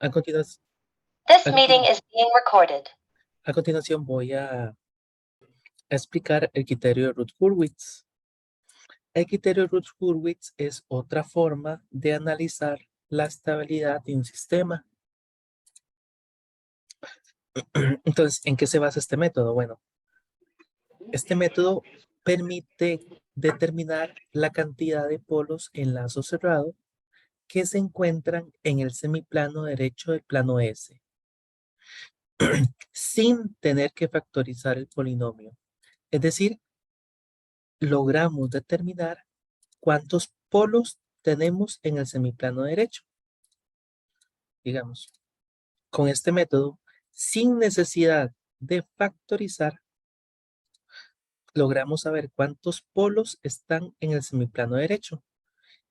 A continuación, This meeting is being recorded. a continuación voy a explicar el criterio de Routh-Hurwitz. El criterio de Routh-Hurwitz es otra forma de analizar la estabilidad de un sistema. Entonces, ¿en qué se basa este método? Bueno, este método permite determinar la cantidad de polos en lazo cerrado que se encuentran en el semiplano derecho del plano S, sin tener que factorizar el polinomio. Es decir, logramos determinar cuántos polos tenemos en el semiplano derecho. Digamos, con este método, sin necesidad de factorizar, logramos saber cuántos polos están en el semiplano derecho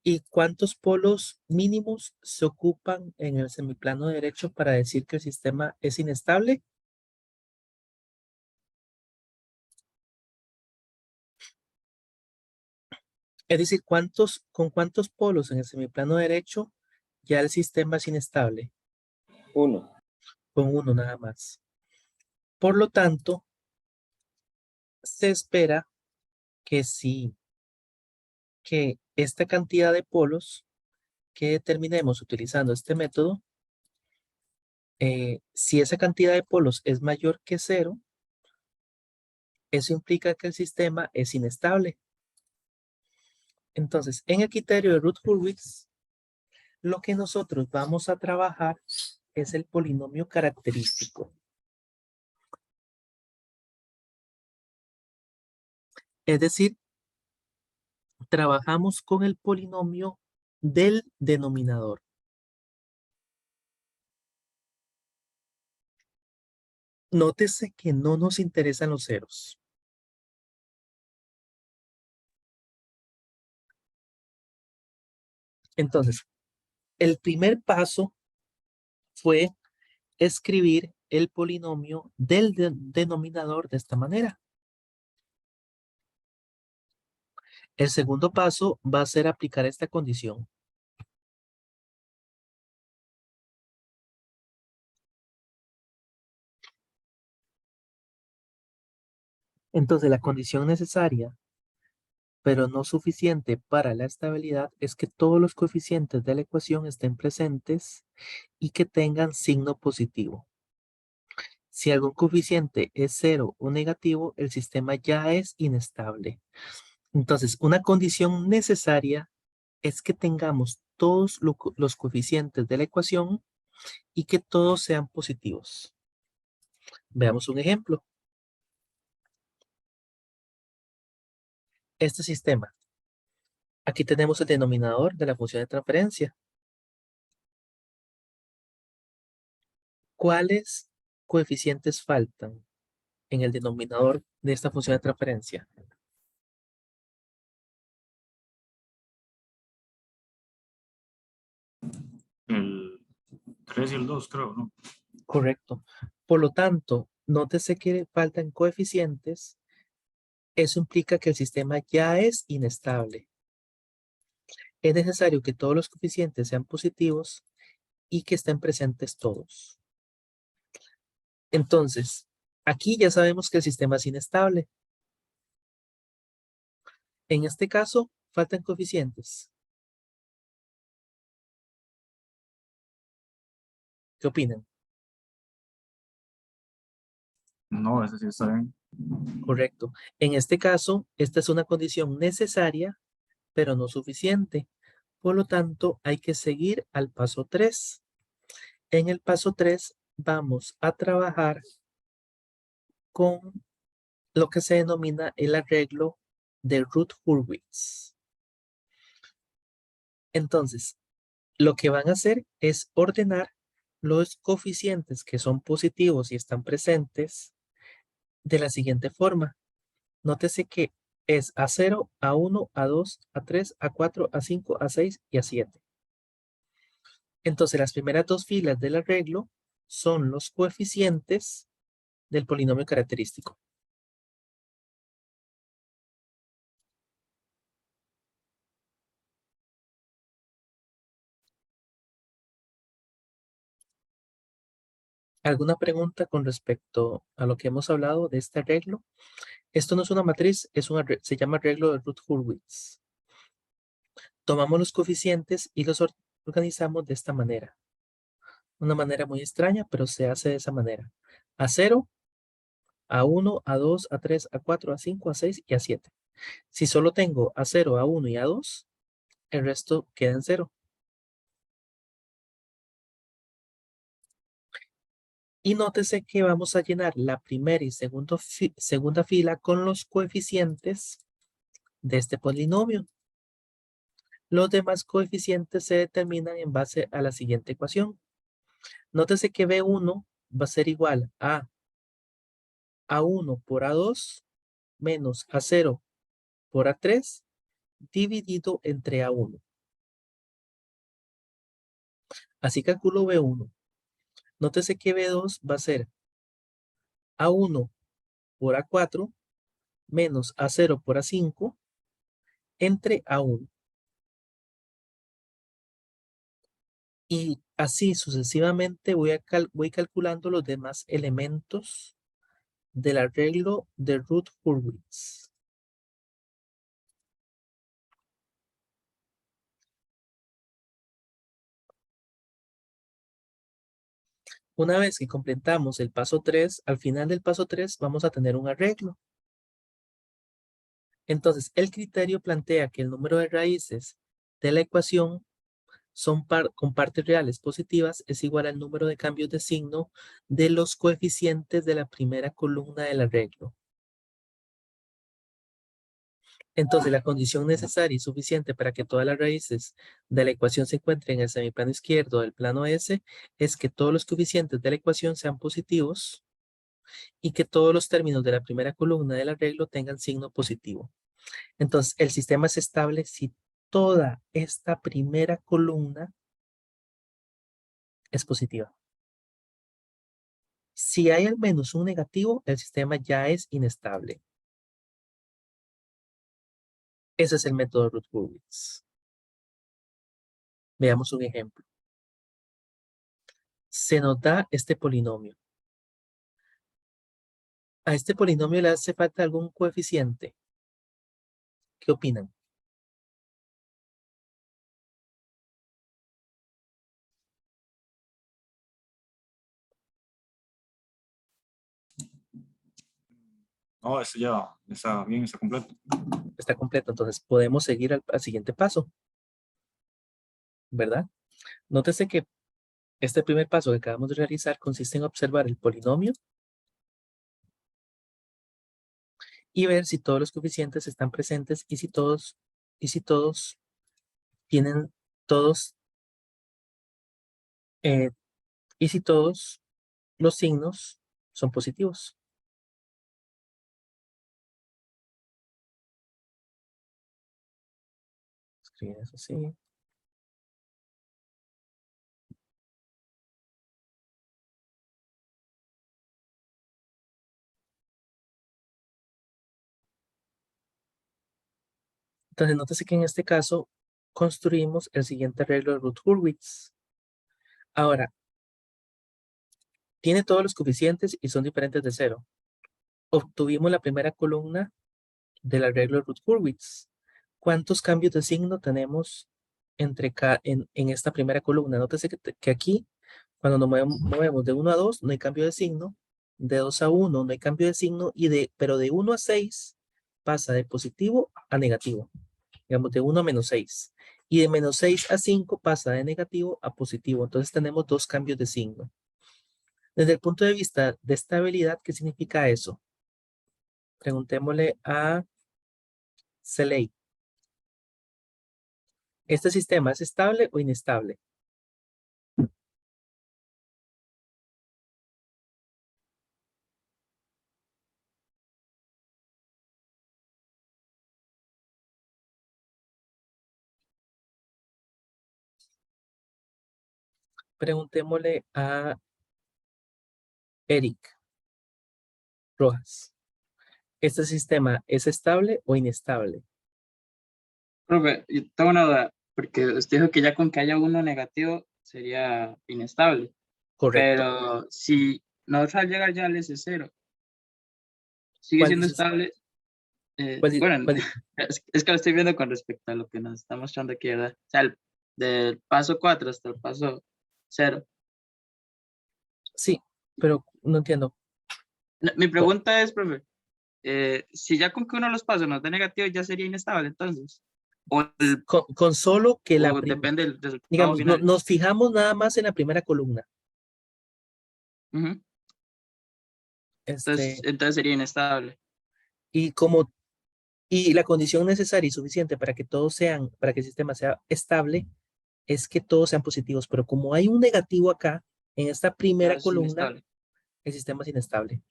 y cuántos polos mínimos se ocupan en el semiplano derecho para decir que el sistema es inestable. Es decir, con cuántos polos en el semiplano derecho ya el sistema es inestable. Uno. Con uno nada más. Por lo tanto, se espera que que esta cantidad de polos que determinemos utilizando este método, si esa cantidad de polos es mayor que 0, eso implica que el sistema es inestable. Entonces, en el criterio de Routh-Hurwitz, lo que nosotros vamos a trabajar es el polinomio característico. Es decir, trabajamos con el polinomio del denominador. Nótese que no nos interesan los ceros. Entonces, el primer paso fue escribir el polinomio del denominador de esta manera. El segundo paso va a ser aplicar esta condición. Entonces, la condición necesaria, pero no suficiente para la estabilidad, es que todos los coeficientes de la ecuación estén presentes y que tengan signo positivo. Si algún coeficiente es 0 o negativo, el sistema ya es inestable. Entonces, una condición necesaria es que tengamos todos los coeficientes de la ecuación y que todos sean positivos. Veamos un ejemplo. Este sistema. Aquí tenemos el denominador de la función de transferencia. ¿Cuáles coeficientes faltan en el denominador de esta función de transferencia? El 3 y el 2, creo, ¿no? Correcto. Por lo tanto, nótese que faltan coeficientes. Eso implica que el sistema ya es inestable. Es necesario que todos los coeficientes sean positivos y que estén presentes todos. Entonces, aquí ya sabemos que el sistema es inestable. En este caso, faltan coeficientes. ¿Qué opinan? No, ese sí está bien. Correcto. En este caso, esta es una condición necesaria, pero no suficiente. Por lo tanto, hay que seguir al paso 3. En el paso 3 vamos a trabajar con lo que se denomina el arreglo de Routh-Hurwitz. Entonces, lo que van a hacer es ordenar los coeficientes que son positivos y están presentes de la siguiente forma. Nótese que es A0, A1, A2, A3, A4, A5, A6 y A7. Entonces, las primeras dos filas del arreglo son los coeficientes del polinomio característico. ¿Alguna pregunta con respecto a lo que hemos hablado de este arreglo? Esto no es una matriz, se llama arreglo de Routh-Hurwitz. Tomamos los coeficientes y los organizamos de esta manera. Una manera muy extraña, pero se hace de esa manera. A0, A1, A2, A3, A4, A5, A6 y A7. Si solo tengo A0, A1 y A2, el resto queda en 0. Y nótese que vamos a llenar la primera y segunda fila con los coeficientes de este polinomio. Los demás coeficientes se determinan en base a la siguiente ecuación. Nótese que B1 va a ser igual a A1 por A2 menos A0 por A3 dividido entre A1. Así calculo B1. Nótese que B2 va a ser A1 por A4 menos A0 por A5 entre A1. Y así sucesivamente voy calculando los demás elementos del arreglo de Routh-Hurwitz. Una vez que completamos el paso 3, al final del paso 3 vamos a tener un arreglo. Entonces, el criterio plantea que el número de raíces de la ecuación con partes reales positivas es igual al número de cambios de signo de los coeficientes de la primera columna del arreglo. Entonces, la condición necesaria y suficiente para que todas las raíces de la ecuación se encuentren en el semiplano izquierdo del plano S es que todos los coeficientes de la ecuación sean positivos y que todos los términos de la primera columna del arreglo tengan signo positivo. Entonces, el sistema es estable si toda esta primera columna es positiva. Si hay al menos un negativo, el sistema ya es inestable. Ese es el método de Routh-Hurwitz. Veamos un ejemplo. Se nos da este polinomio. A este polinomio le hace falta algún coeficiente. ¿Qué opinan? No, este ya está bien, está completo. Está completo, entonces podemos seguir al siguiente paso, ¿verdad? Nótese que este primer paso que acabamos de realizar consiste en observar el polinomio y ver si todos los coeficientes están presentes y si todos tienen todos y si todos los signos son positivos. Escribir eso así. Entonces, nótese que en este caso construimos el siguiente arreglo de Routh-Hurwitz. Ahora, tiene todos los coeficientes y son diferentes de 0. Obtuvimos la primera columna del arreglo de Routh-Hurwitz. ¿Cuántos cambios de signo tenemos en esta primera columna? Nótese que aquí, cuando nos movemos de 1 a 2, no hay cambio de signo. De 2 a 1 no hay cambio de signo. Pero de 1 a 6 pasa de positivo a negativo. Digamos, de 1 a menos 6. Y de menos 6 a 5 pasa de negativo a positivo. Entonces tenemos dos cambios de signo. Desde el punto de vista de estabilidad, ¿qué significa eso? Preguntémosle a Selei. ¿Este sistema es estable o inestable? Preguntémosle a Eric Rojas. ¿Este sistema es estable o inestable? Profe, yo tengo una duda, porque usted dijo que ya con que haya uno negativo sería inestable. Correcto. Pero si no va a llegar ya al S0, sigue ¿Cuál siendo dices? estable. ¿Cuál di- Bueno, cuál di- es que lo estoy viendo con respecto a lo que nos está mostrando aquí, ¿verdad? O sea, del paso 4 hasta el paso 0. Sí, pero no entiendo. Mi ¿Cuál? pregunta es, profe, si ya con que uno de los pasos nos da negativo, ya sería inestable entonces. Con solo que O depende del resultado digamos, final. nos fijamos nada más en la primera columna. Ujú. Este, Entonces sería inestable. y como, y la condición necesaria y suficiente para que todos sean, para que el sistema sea estable, es que todos sean positivos. Pero como hay un negativo acá, en esta primera Entonces es columna, inestable. el sistema es inestable.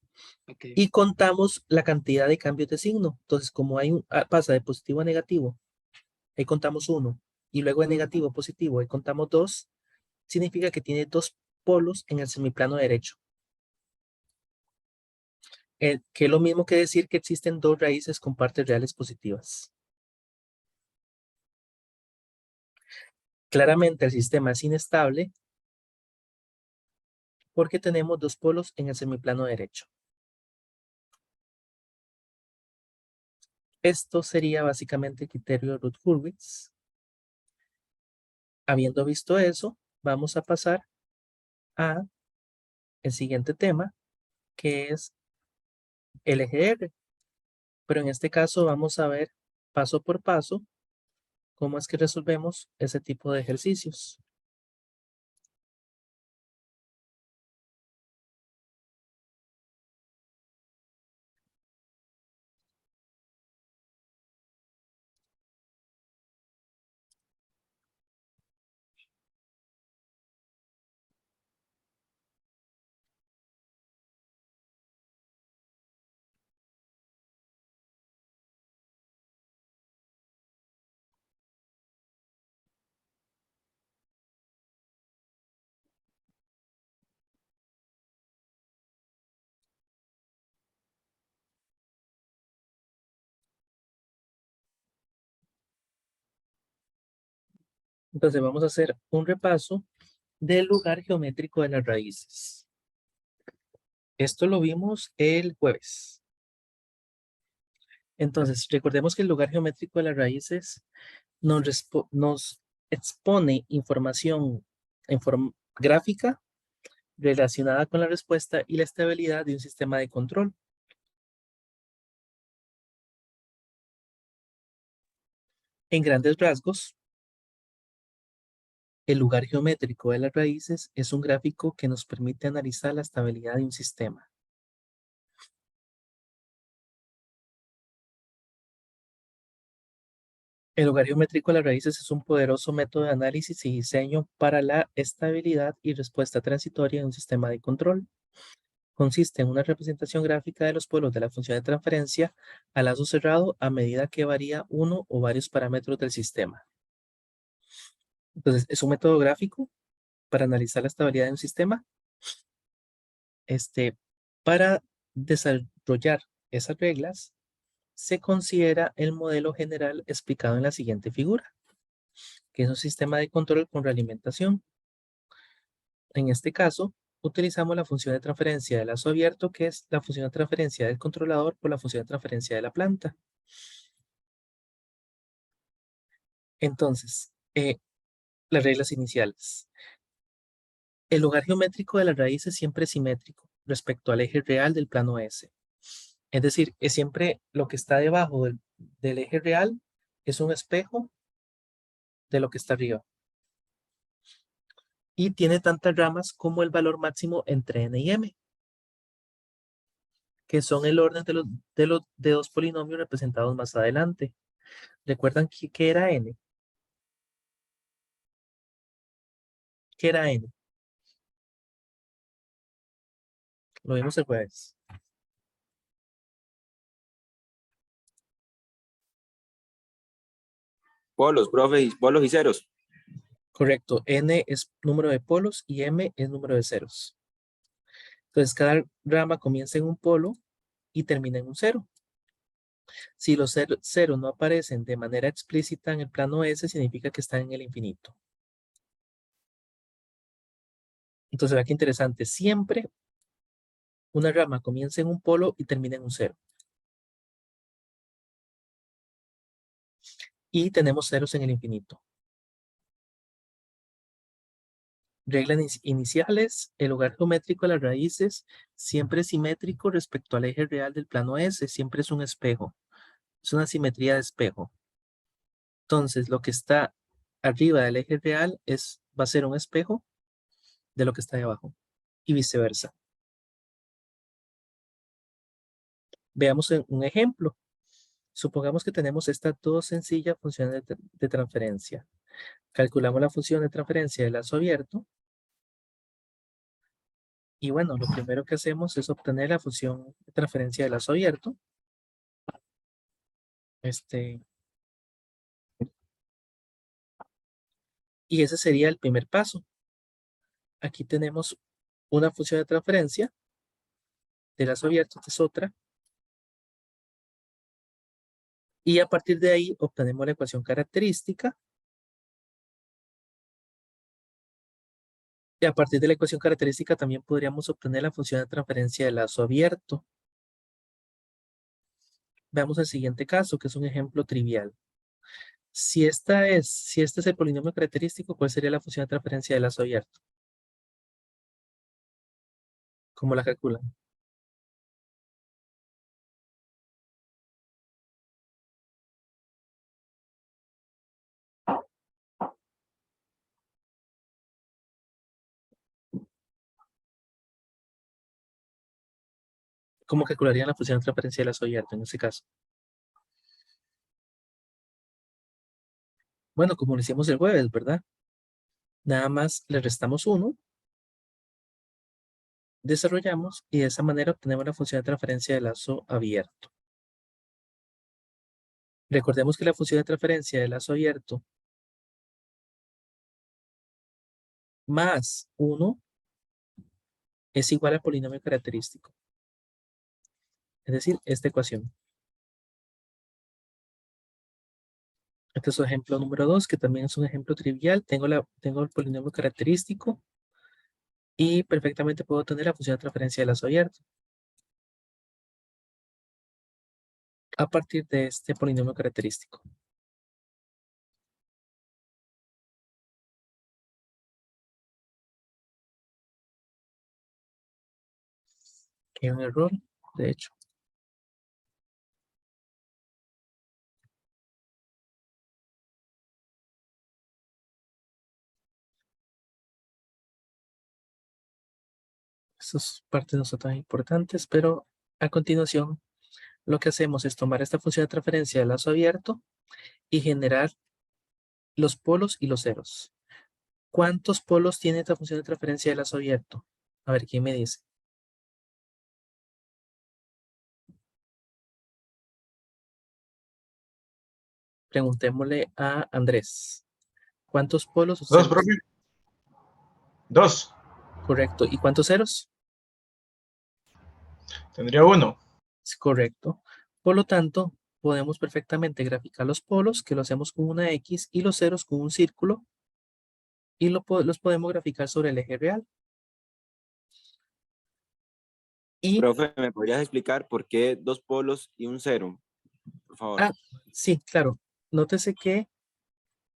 Ok. Y contamos la cantidad de cambios de signo. Entonces, como pasa de positivo a negativo, ahí contamos 1. Y luego de negativo a positivo, ahí contamos 2. Significa que tiene 2 polos en el semiplano derecho. Que es lo mismo que decir que existen 2 raíces con partes reales positivas. Claramente el sistema es inestable porque tenemos 2 polos en el semiplano derecho. Esto sería básicamente el criterio de Routh-Hurwitz. Habiendo visto eso, vamos a pasar a el siguiente tema, que es el eje R. Pero en este caso vamos a ver paso por paso cómo es que resolvemos ese tipo de ejercicios. Entonces vamos a hacer un repaso del lugar geométrico de las raíces. Esto lo vimos el jueves. Entonces, recordemos que el lugar geométrico de las raíces nos expone información en forma gráfica relacionada con la respuesta y la estabilidad de un sistema de control. En grandes rasgos, el lugar geométrico de las raíces es un gráfico que nos permite analizar la estabilidad de un sistema. El lugar geométrico de las raíces es un poderoso método de análisis y diseño para la estabilidad y respuesta transitoria de un sistema de control. Consiste en una representación gráfica de los polos de la función de transferencia a lazo cerrado a medida que varía uno o varios parámetros del sistema. Entonces, es un método gráfico para analizar la estabilidad de un sistema. Para desarrollar esas reglas, se considera el modelo general explicado en la siguiente figura, que es un sistema de control con realimentación. En este caso, utilizamos la función de transferencia de lazo abierto, que es la función de transferencia del controlador por la función de transferencia de la planta. Entonces, las reglas iniciales. El lugar geométrico de la raíz es siempre simétrico respecto al eje real del plano S. Es decir, es siempre lo que está debajo del eje real es un espejo de lo que está arriba. Y tiene tantas ramas como el valor máximo entre n y m, que son el orden de dos polinomios representados más adelante. ¿Recuerdan qué era n? ¿Qué era n? Lo vimos el jueves. Polos, profe, polos y ceros. Correcto, n es número de polos y m es número de ceros. Entonces, cada rama comienza en un polo y termina en un cero. Si los ceros no aparecen de manera explícita en el plano S, significa que están en el infinito. Entonces, vea qué interesante. Siempre una rama comienza en un polo y termina en un cero. Y tenemos ceros en el infinito. Reglas iniciales, el lugar geométrico de las raíces siempre es simétrico respecto al eje real del plano S, siempre es un espejo. Es una simetría de espejo. Entonces, lo que está arriba del eje real va a ser un espejo de lo que está de abajo y viceversa. Veamos un ejemplo. Supongamos que tenemos estas dos sencillas funciones de transferencia. Calculamos la función de transferencia del lazo abierto. Y bueno, lo primero que hacemos es obtener la función de transferencia del lazo abierto. Y ese sería el primer paso. Aquí tenemos una función de transferencia de lazo abierto, esta es otra. Y a partir de ahí obtenemos la ecuación característica. Y a partir de la ecuación característica también podríamos obtener la función de transferencia de lazo abierto. Veamos el siguiente caso, que es un ejemplo trivial. Si este es el polinomio característico, ¿cuál sería la función de transferencia de lazo abierto? ¿Cómo la calculan? ¿Cómo calcularían la función de transferencia de lazo abierto en ese caso? Bueno, como lo hicimos el jueves, ¿verdad? Nada más le restamos 1, desarrollamos y de esa manera obtenemos la función de transferencia de lazo abierto. Recordemos que la función de transferencia de lazo abierto más 1 es igual al polinomio característico. Es decir, esta ecuación. Este es su ejemplo número 2, que también es un ejemplo trivial. Tengo el polinomio característico y perfectamente puedo tener la función de transferencia de lazo abierto a partir de este polinomio característico. Que hay un error, de hecho. Estas partes no son tan importantes, pero a continuación lo que hacemos es tomar esta función de transferencia de lazo abierto y generar los polos y los ceros. ¿Cuántos polos tiene esta función de transferencia de lazo abierto? A ver, ¿quién me dice? Preguntémosle a Andrés. ¿Cuántos polos o Dos, ceros? profe. Dos. Correcto. ¿Y cuántos ceros? Tendría uno. Es correcto. Por lo tanto, podemos perfectamente graficar los polos, que lo hacemos con una X, y los ceros con un círculo, y los podemos graficar sobre el eje real. Y, Profe, ¿me podrías explicar por qué 2 polos y un cero? Por favor. sí, claro. Nótese que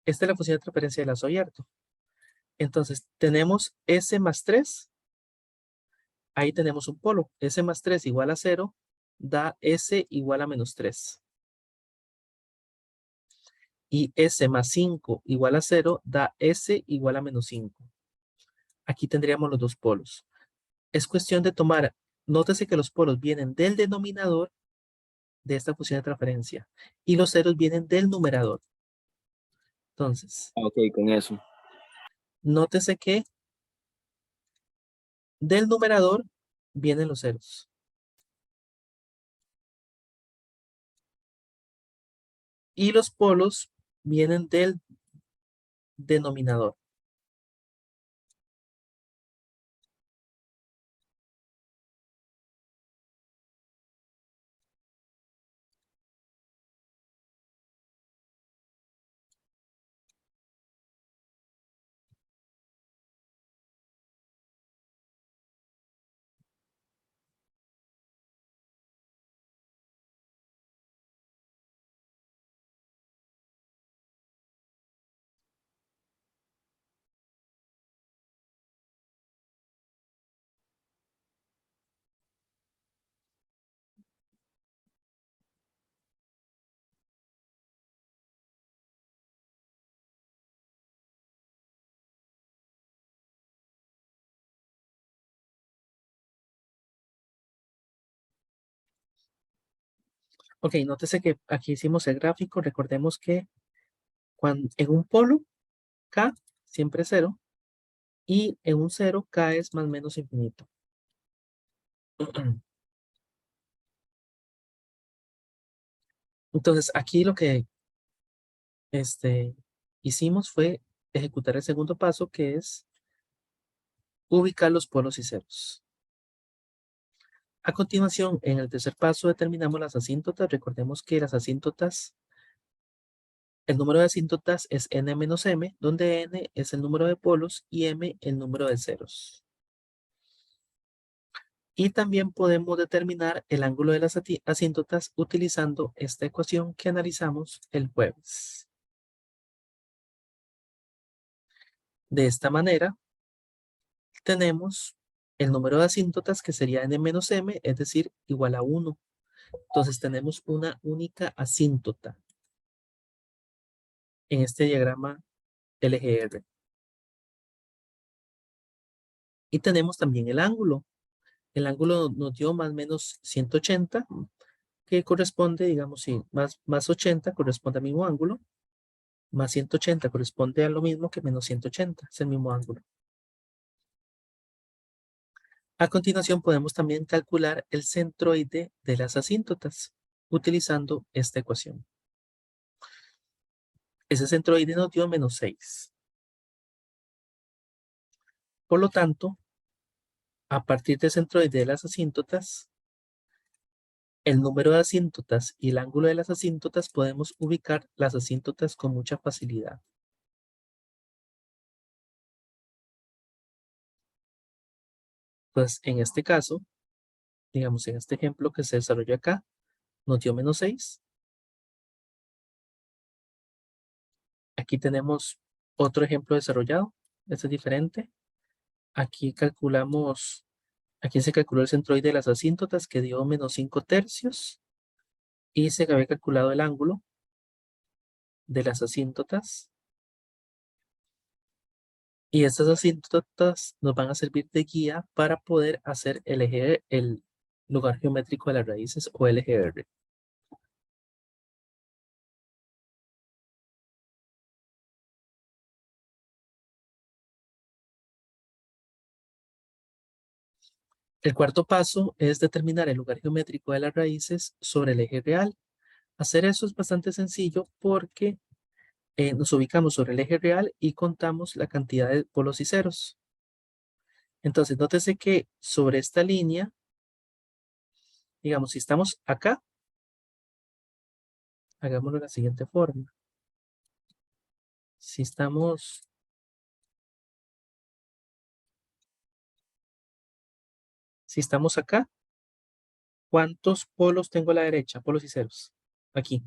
esta es la función de transferencia de lazo abierto. Entonces, tenemos S más 3. Ahí tenemos un polo. S más 3 igual a 0, da S igual a menos 3. Y S más 5 igual a 0, da S igual a menos 5. Aquí tendríamos los dos polos. Es cuestión de tomar, nótese que los polos vienen del denominador de esta función de transferencia y los ceros vienen del numerador. Entonces, Ok, con eso. nótese que del numerador vienen los ceros. Y los polos vienen del denominador. Ok, nótese que aquí hicimos el gráfico. Recordemos que en un polo, K siempre es 0. Y en un 0, K es más o menos infinito. Entonces, aquí lo que hicimos fue ejecutar el segundo paso, que es ubicar los polos y ceros. A continuación, en el tercer paso determinamos las asíntotas. Recordemos que las asíntotas, el número de asíntotas es n-m, donde n es el número de polos y m el número de ceros. Y también podemos determinar el ángulo de las asíntotas utilizando esta ecuación que analizamos el jueves. De esta manera, tenemos el número de asíntotas que sería n-m, es decir, igual a 1. Entonces tenemos una única asíntota en este diagrama LGR. Y tenemos también el ángulo. El ángulo nos dio más o menos 180, que corresponde, digamos, si más 80 corresponde al mismo ángulo, más 180 corresponde a lo mismo que menos 180, es el mismo ángulo. A continuación podemos también calcular el centroide de las asíntotas utilizando esta ecuación. Ese centroide nos dio menos 6. Por lo tanto, a partir del centroide de las asíntotas, el número de asíntotas y el ángulo de las asíntotas, podemos ubicar las asíntotas con mucha facilidad. Pues en este caso, digamos en este ejemplo que se desarrolló acá, nos dio menos 6. Aquí tenemos otro ejemplo desarrollado. Este es diferente. Aquí se calculó el centroide de las asíntotas que dio menos 5/3 y se había calculado el ángulo de las asíntotas. Y estas asíntotas nos van a servir de guía para poder hacer el lugar geométrico de las raíces o LGR. El cuarto paso es determinar el lugar geométrico de las raíces sobre el eje real. Hacer eso es bastante sencillo porque nos ubicamos sobre el eje real y contamos la cantidad de polos y ceros. Entonces, nótese que sobre esta línea, digamos, si estamos acá, hagámoslo de la siguiente forma. Si estamos acá, ¿cuántos polos tengo a la derecha? Polos y ceros. Aquí.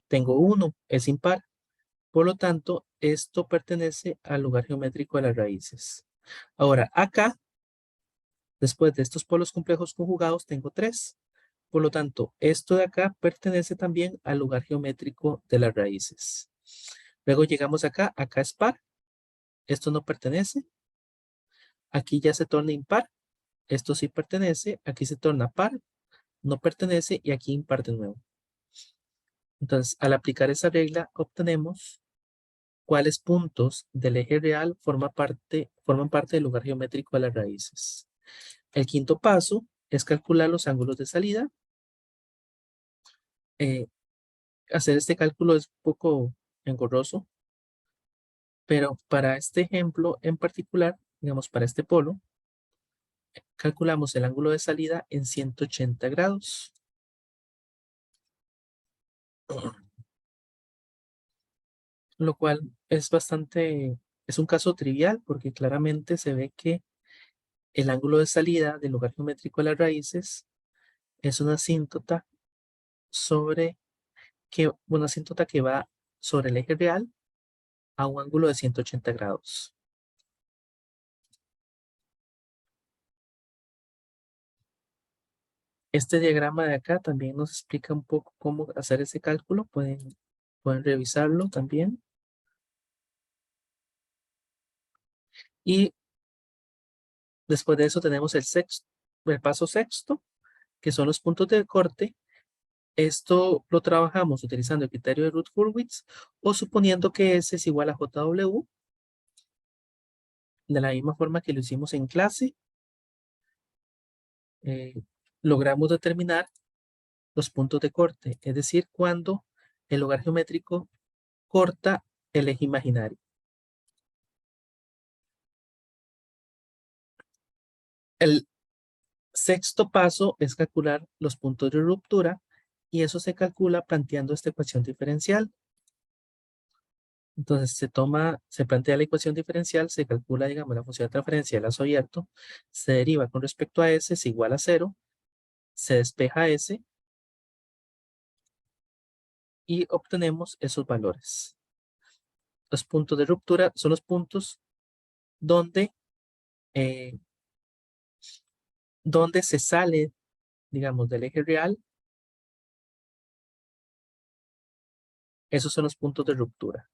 Tengo 1, es impar. Por lo tanto, esto pertenece al lugar geométrico de las raíces. Ahora, acá, después de estos polos complejos conjugados, tengo 3. Por lo tanto, esto de acá pertenece también al lugar geométrico de las raíces. Luego llegamos acá es par. Esto no pertenece. Aquí ya se torna impar. Esto sí pertenece. Aquí se torna par. No pertenece. Y aquí impar de nuevo. Entonces, al aplicar esa regla, obtenemos cuáles puntos del eje real forman parte del lugar geométrico de las raíces. El quinto paso es calcular los ángulos de salida. Hacer este cálculo es un poco engorroso, pero para este ejemplo en particular, digamos para este polo, calculamos el ángulo de salida en 180 grados. Lo cual es un caso trivial porque claramente se ve que el ángulo de salida del lugar geométrico de las raíces es una asíntota que va sobre el eje real a un ángulo de 180 grados. Este diagrama de acá también nos explica un poco cómo hacer ese cálculo. Pueden revisarlo también. Y después de eso tenemos el el paso sexto, que son los puntos de corte. Esto lo trabajamos utilizando el criterio de Routh-Hurwitz o suponiendo que S es igual a JW, de la misma forma que lo hicimos en clase. Logramos determinar los puntos de corte, es decir, cuando el lugar geométrico corta el eje imaginario. El sexto paso es calcular los puntos de ruptura y eso se calcula planteando esta ecuación diferencial. Entonces se plantea la ecuación diferencial, se calcula, digamos, la función de transferencia del lazo abierto, se deriva con respecto a S, es igual a 0, se despeja S y obtenemos esos valores. Los puntos de ruptura son los puntos donde se sale, digamos, del eje real. Esos son los puntos de ruptura.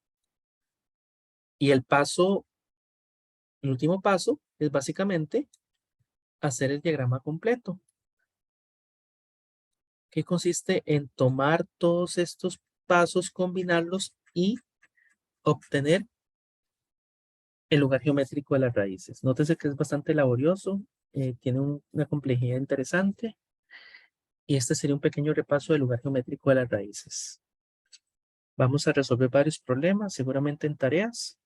Y el último paso es básicamente hacer el diagrama completo, que consiste en tomar todos estos pasos, combinarlos y obtener el lugar geométrico de las raíces. Nótese que es bastante laborioso, tiene una complejidad interesante. Y este sería un pequeño repaso del lugar geométrico de las raíces. Vamos a resolver varios problemas, seguramente en tareas.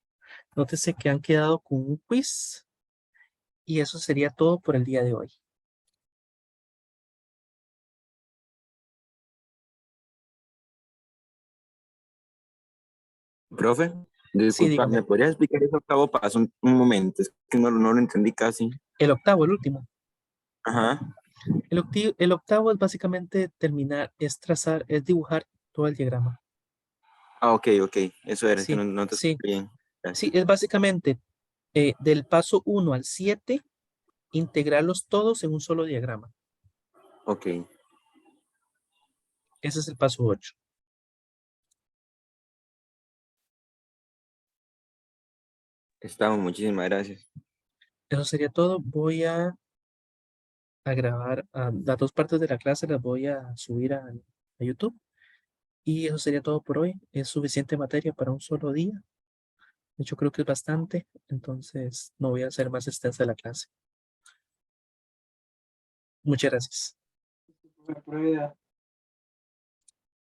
Nótese que han quedado con un quiz. Y eso sería todo por el día de hoy. Profe, disculpa, dígame. ¿me podrías explicar ese octavo paso un momento? Es que no lo entendí casi. El octavo, el último. Ajá. El octavo es básicamente terminar, es trazar, es dibujar todo el diagrama. Ah, ok. Eso era, es que Sí, no te sí, escuché bien. sí, es básicamente del paso 1 al 7, integrarlos todos en un solo diagrama. Ok. Ese es el paso 8. Estamos, muchísimas gracias. Eso sería todo. Voy a grabar las dos partes de la clase, las voy a subir a YouTube. Y eso sería todo por hoy. Es suficiente materia para un solo día. De hecho, creo que es bastante. Entonces, no voy a hacer más extensa la clase. Muchas gracias. Buena prueba.